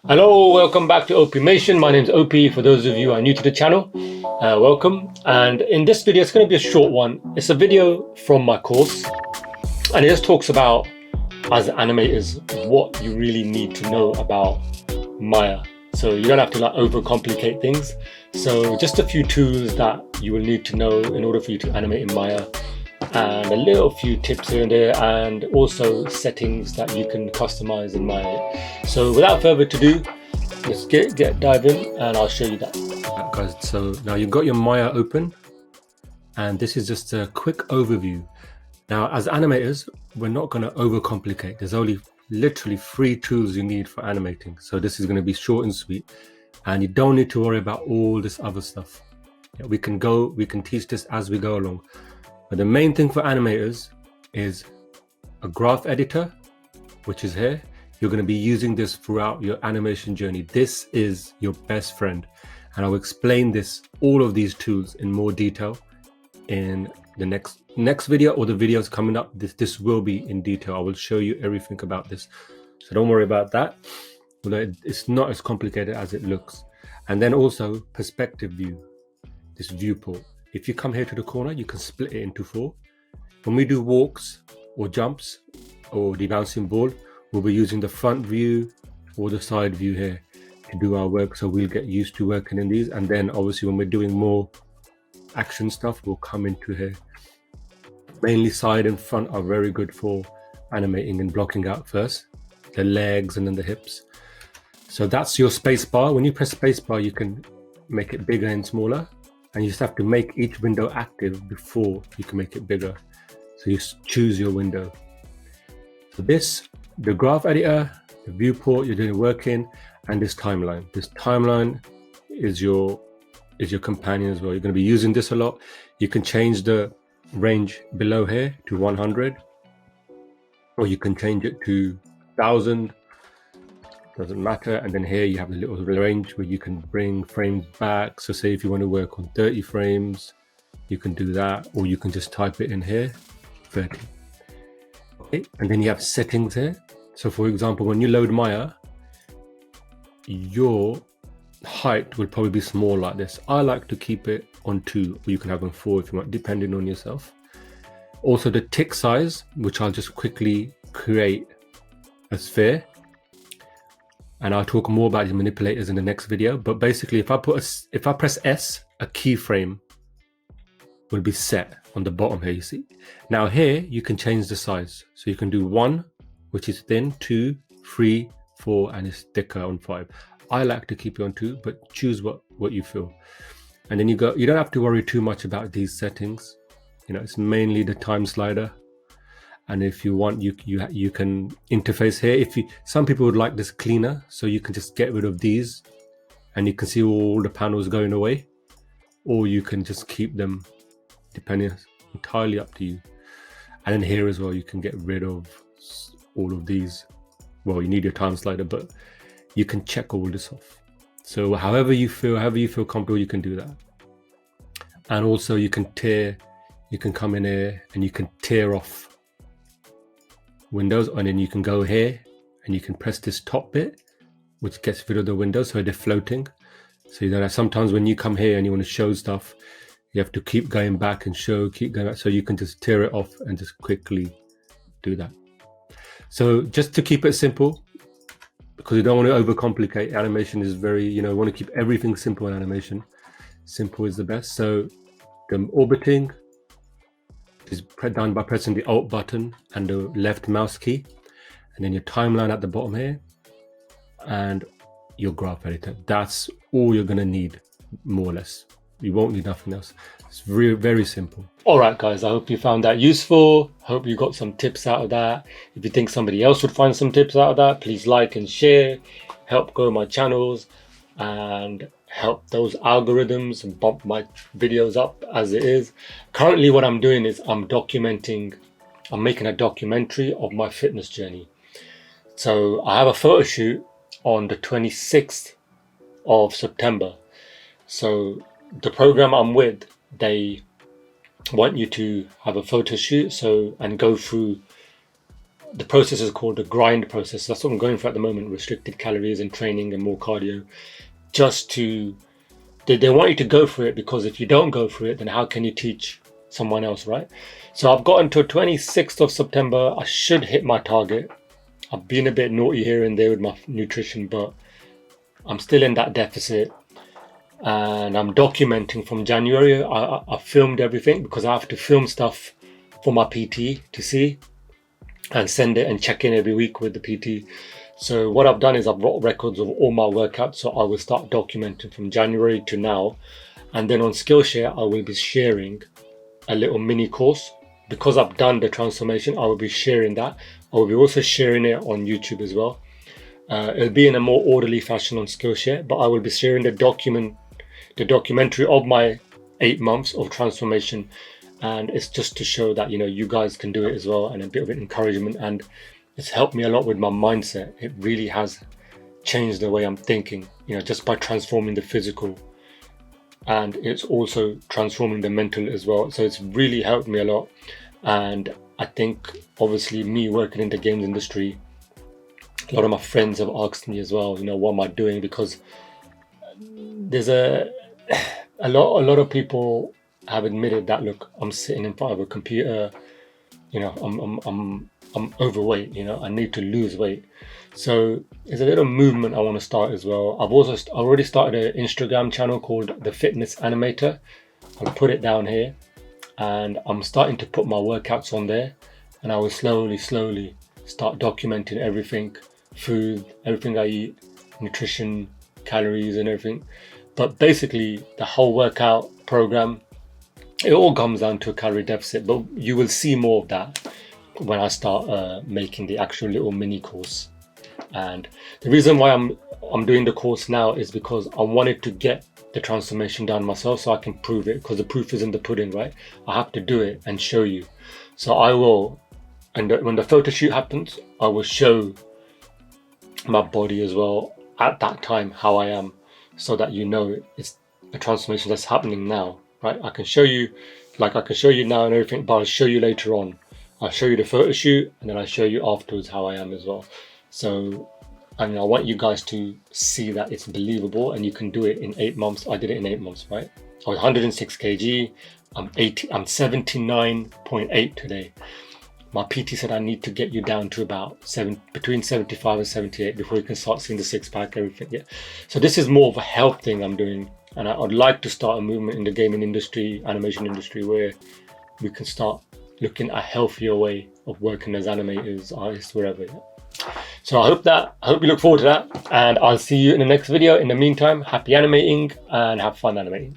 Hello, welcome back to Opimation. My name is Opie. For those of you who are new to the channel, welcome. And in this video, it's going to be a short one. It's a video from my course, and it just talks about, as animators, what you really need to know about Maya. So you don't have to overcomplicate things. So just a few tools that you will need to know in order for you to animate in Maya, and a little few tips here and there, and also settings that you can customize in Maya. So without further ado, let's dive in, and I'll show you that. Guys, so now you've got your Maya open, and this is just a quick overview. Now, as animators, we're not going to overcomplicate. There's only literally 3 tools you need for animating. So this is going to be short and sweet, and you don't need to worry about all this other stuff. We can teach this as we go along. But the main thing for animators is a graph editor, which is here. You're going to be using this throughout your animation journey. This is your best friend. And I'll explain all of these tools in more detail in the next video, or the videos coming up. This will be in detail. I will show you everything about this. So don't worry about that. Although it's not as complicated as it looks. And then also perspective view, this viewport. If you come here to the corner, you can split it into 4. When we do walks or jumps or the bouncing ball, we'll be using the front view or the side view here to do our work. So we'll get used to working in these. And then obviously when we're doing more action stuff, we'll come into here. Mainly side and front are very good for animating and blocking out first, the legs and then the hips. So that's your space bar. When you press space bar, you can make it bigger and smaller. And you just have to make each window active before you can make it bigger. So you choose your window. So the graph editor, the viewport you're doing work in, and this timeline. This timeline is your companion as well. You're going to be using this a lot. You can change the range below here to 100, or you can change it to 1000. Doesn't matter. And then here you have a little range where you can bring frames back. So say if you want to work on 30 frames, you can do that, or you can just type it in here, 30. Okay. And then you have settings here. So for example, when you load Maya, your height will probably be small like this. I like to keep it on 2, or you can have on 4 if you want, depending on yourself. Also the tick size, which I'll just quickly create a sphere. And I'll talk more about these manipulators in the next video. But basically, if I press S, a keyframe will be set on the bottom here, you see. Now here, you can change the size. So you can do 1, which is thin, 2, 3, 4, and it's thicker on 5. I like to keep it on 2, but choose what you feel. And then you don't have to worry too much about these settings. You know, it's mainly the time slider. And if you want, you can interface here. Some people would like this cleaner, so you can just get rid of these, and you can see all the panels going away, or you can just keep them, depending, entirely up to you. And then here as well, you can get rid of all of these. Well, you need your time slider, but you can check all this off. So however you feel comfortable, you can do that. And also you can come in here and you can tear off windows, and then you can go here and you can press this top bit, which gets rid of the windows so they're floating. So you don't have, sometimes when you come here and you want to show stuff, you have to keep going back and keep going back. So you can just tear it off and just quickly do that. So just to keep it simple, because you don't want to overcomplicate. Animation is very, want to keep everything simple in animation. Simple is the best. So the orbiting is done by pressing the Alt button and the left mouse key, and then your timeline at the bottom here, and your graph editor. That's all you're going to need, more or less. You won't need nothing else. It's very, very simple. All right, guys, I hope you found that useful. Hope you got some tips out of that. If you think somebody else would find some tips out of that, please like and share. Help grow my channels and help those algorithms and bump my videos up as it is. Currently what I'm doing is I'm making a documentary of my fitness journey. So I have a photo shoot on the 26th of September. So the program I'm with, they want you to have a photo shoot and go through the process is called the grind process. That's what I'm going for at the moment, restricted calories and training and more cardio, just to, they want you to go for it, because if you don't go for it, then how can you teach someone else, right? So I've got until 26th of September. I should hit my target. I've been a bit naughty here and there with my nutrition, but I'm still in that deficit. And I'm documenting from January. I filmed everything, because I have to film stuff for my PT to see and send it and check in every week with the PT. So what I've done is I've got records of all my workouts. So I will start documenting from January to now. And then on Skillshare, I will be sharing a little mini course. Because I've done the transformation, I will be sharing that. I will be also sharing it on YouTube as well. It'll be in a more orderly fashion on Skillshare, but I will be sharing the documentary of my 8 months of transformation. And it's just to show that, you know, you guys can do it as well, and a bit of encouragement. And it's helped me a lot with my mindset. It really has changed the way I'm thinking, you know, just by transforming the physical. And it's also transforming the mental as well. So it's really helped me a lot. And I think, obviously, me working in the games industry, a lot of my friends have asked me as well, you know, what am I doing? Because there's a lot of people have admitted that, look, I'm sitting in front of a computer, you know, I'm overweight, you know, I need to lose weight. So there's a little movement I want to start as well. I've already started an Instagram channel called The Fitness Animator. I'll put it down here, and I'm starting to put my workouts on there, and I will slowly start documenting everything, food, everything I eat, nutrition, calories and everything. But basically the whole workout program, it all comes down to a calorie deficit, but you will see more of that when I start making the actual little mini course. And the reason why I'm doing the course now is because I wanted to get the transformation done myself, so I can prove it, because the proof is in the pudding, right? I have to do it and show you. So I will, and when the photo shoot happens, I will show my body as well at that time how I am, so that you know it's a transformation that's happening now, right? I can show you, like I can show you now and everything, but I'll show you later on. I'll show you the photo shoot, and then I'll show you afterwards how I am as well. So, I mean, I want you guys to see that it's believable and you can do it in 8 months. I did it in 8 months, right? I was 106 kg. I'm 79.8 today. My PT said I need to get you down to about between 75 and 78 before you can start seeing the six pack, everything. Yeah. So this is more of a health thing I'm doing, and I'd like to start a movement in the gaming industry, animation industry, where we can start looking at a healthier way of working as animators, artists, wherever. Yeah. So I hope you look forward to that, and I'll see you in the next video. In the meantime, happy animating and have fun animating.